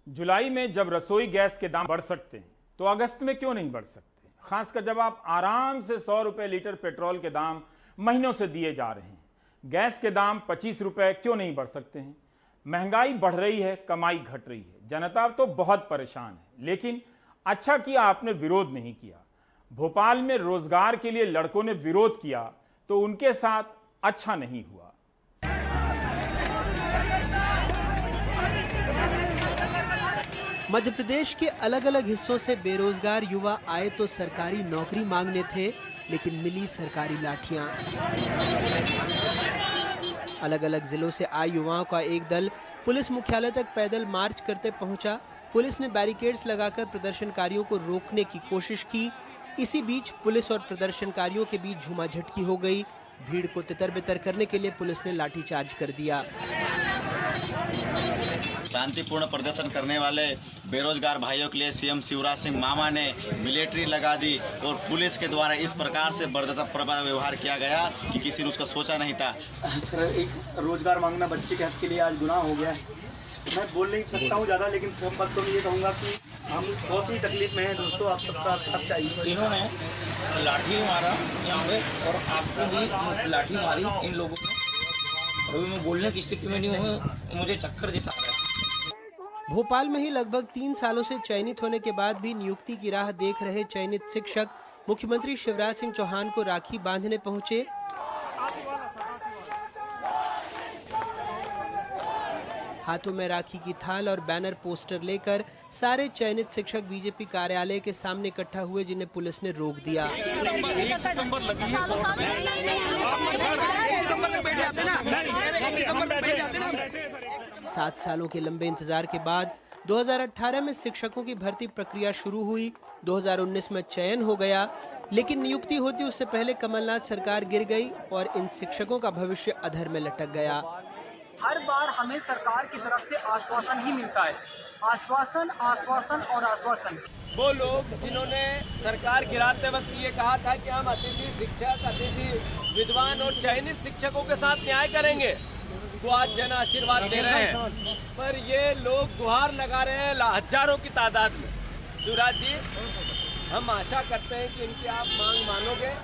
जुलाई में जब रसोई गैस के दाम बढ़ सकते हैं तो अगस्त में क्यों नहीं बढ़ सकते, खासकर जब आप आराम से 100 रुपए लीटर पेट्रोल के दाम महीनों से दिए जा रहे हैं। गैस के दाम 25 रुपए क्यों नहीं बढ़ सकते हैं। महंगाई बढ़ रही है, कमाई घट रही है, जनता तो बहुत परेशान है, लेकिन अच्छा किया आपने विरोध नहीं किया। भोपाल में रोजगार के लिए लड़कों ने विरोध किया तो उनके साथ अच्छा नहीं हुआ। मध्य प्रदेश के अलग अलग हिस्सों से बेरोजगार युवा आए तो सरकारी नौकरी मांगने थे, लेकिन मिली सरकारी लाठियां। अलग अलग जिलों से आए युवाओं का एक दल पुलिस मुख्यालय तक पैदल मार्च करते पहुंचा। पुलिस ने बैरिकेड्स लगाकर प्रदर्शनकारियों को रोकने की कोशिश की। इसी बीच पुलिस और प्रदर्शनकारियों के बीच झूमाझटकी हो गई। भीड़ को तितर-बितर करने के लिए पुलिस ने लाठीचार्ज कर दिया। शांतिपूर्ण प्रदर्शन करने वाले बेरोजगार भाइयों के लिए सीएम शिवराज सिंह मामा ने मिलिट्री लगा दी और पुलिस के द्वारा इस प्रकार से बर्बरता व्यवहार किया गया कि किसी ने उसका सोचा नहीं था। सर, एक रोजगार मांगना बच्चे के हक के लिए आज गुनाह हो गया है। मैं बोल नहीं सकता हूँ ज़्यादा, लेकिन सब बातों में ये कहूँगा कि हम बहुत ही तकलीफ में हैं दोस्तों, आप सबका साथ चाहिए। इन्होंने लाठी मारा यहाँ पे और आपको भी लाठी मारी इन लोगों ने। अभी मैं बोलने की स्थिति में नहीं हूँ, मुझे चक्कर जैसा आ रहा है। भोपाल में ही लगभग 3 सालों से चयनित होने के बाद भी नियुक्ति की राह देख रहे चयनित शिक्षक मुख्यमंत्री शिवराज सिंह चौहान को राखी बांधने पहुंचे। हाथों में राखी की थाल और बैनर पोस्टर लेकर सारे चयनित शिक्षक बीजेपी कार्यालय के सामने इकट्ठा हुए, जिन्हें पुलिस ने रोक दिया। 7 सालों के लंबे इंतजार के बाद 2018 में शिक्षकों की भर्ती प्रक्रिया शुरू हुई। 2019 में चयन हो गया, लेकिन नियुक्ति होती उससे पहले कमलनाथ सरकार गिर गई और इन शिक्षकों का भविष्य अधर में लटक गया। हर बार हमें सरकार की तरफ से आश्वासन ही मिलता है, आश्वासन आश्वासन और आश्वासन। वो लोग जिन्होंने सरकार गिराते वक्त ये कहा था कि हम अतिथि शिक्षक, अतिथि विद्वान और चयनित शिक्षकों के साथ न्याय करेंगे, तो आज जन आशीर्वाद दे रहे हैं, पर ये लोग गुहार लगा रहे हैं हजारों की तादाद में। शिवराज जी, हम आशा करते हैं कि इनकी आप मांग मानोगे।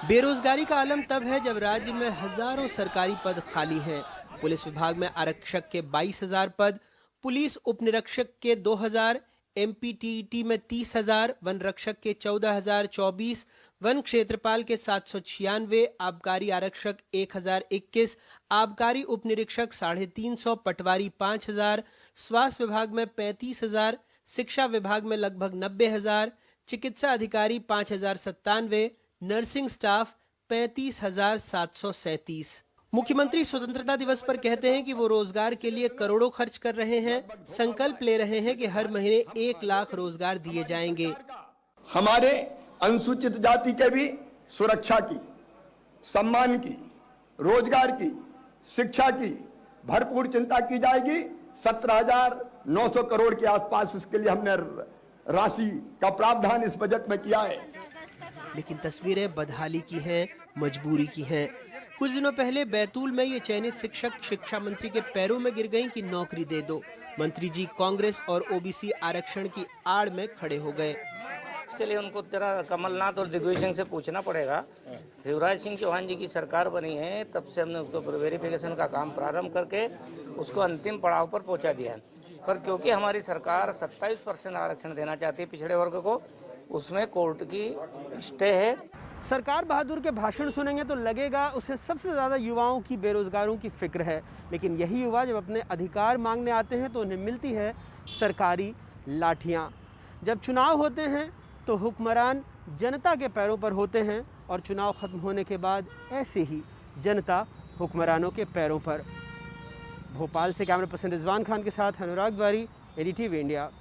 बेरोजगारी का आलम तब है जब राज्य में हजारों सरकारी पद खाली हैं। पुलिस विभाग में आरक्षक के 22,000 पद, पुलिस उप निरीक्षक के 2,000, एमपीटीईटी में 30,000, वन रक्षक के 14,024, वन क्षेत्रपाल के 796, आबकारी आरक्षक 1,021, आबकारी उप निरीक्षक 350, पटवारी 5,000, स्वास्थ्य विभाग में 35,000, शिक्षा विभाग में लगभग 90,000, चिकित्सा अधिकारी 5,097, नर्सिंग स्टाफ 35,737। मुख्यमंत्री स्वतंत्रता दिवस पर कहते हैं कि वो रोजगार के लिए करोड़ों खर्च कर रहे हैं, संकल्प ले रहे हैं कि हर महीने 1 लाख रोजगार दिए जाएंगे। हमारे अनुसूचित जाति के भी सुरक्षा की, सम्मान की, रोजगार की, शिक्षा की भरपूर चिंता की जाएगी। 17,900 करोड़ के आसपास इसके लिए हमने राशि का प्रावधान इस बजट में किया है। लेकिन तस्वीरें बदहाली की हैं, मजबूरी की हैं। कुछ दिनों पहले बैतूल में ये चयनित शिक्षक शिक्षा मंत्री के पैरों में गिर गईं कि नौकरी दे दो। मंत्री जी कांग्रेस और ओबीसी आरक्षण की आड़ में खड़े हो गए। इसके लिए उनको जरा कमलनाथ और दिग्विजय सिंह से पूछना पड़ेगा। शिवराज सिंह चौहान जी की सरकार बनी है, तब से हमने उसको वेरिफिकेशन का काम प्रारंभ करके उसको अंतिम पड़ाव पर पहुंचा दिया है। पर क्योंकि हमारी सरकार 27% आरक्षण देना चाहती है पिछड़े वर्ग को, उसमें कोर्ट की स्टे है। सरकार बहादुर के भाषण सुनेंगे तो लगेगा उसे सबसे ज्यादा युवाओं की, बेरोजगारों की फिक्र है, लेकिन यही युवा जब अपने अधिकार मांगने आते हैं तो उन्हें मिलती है सरकारी लाठियां। जब चुनाव होते हैं तो हुक्मरान जनता के पैरों पर होते हैं और चुनाव खत्म होने के बाद ऐसे ही जनता हुक्मरानों के पैरों पर। भोपाल से कैमरा पर्सन रिजवान खान के साथ अनुराग द्वारी, एडीटीवी इंडिया।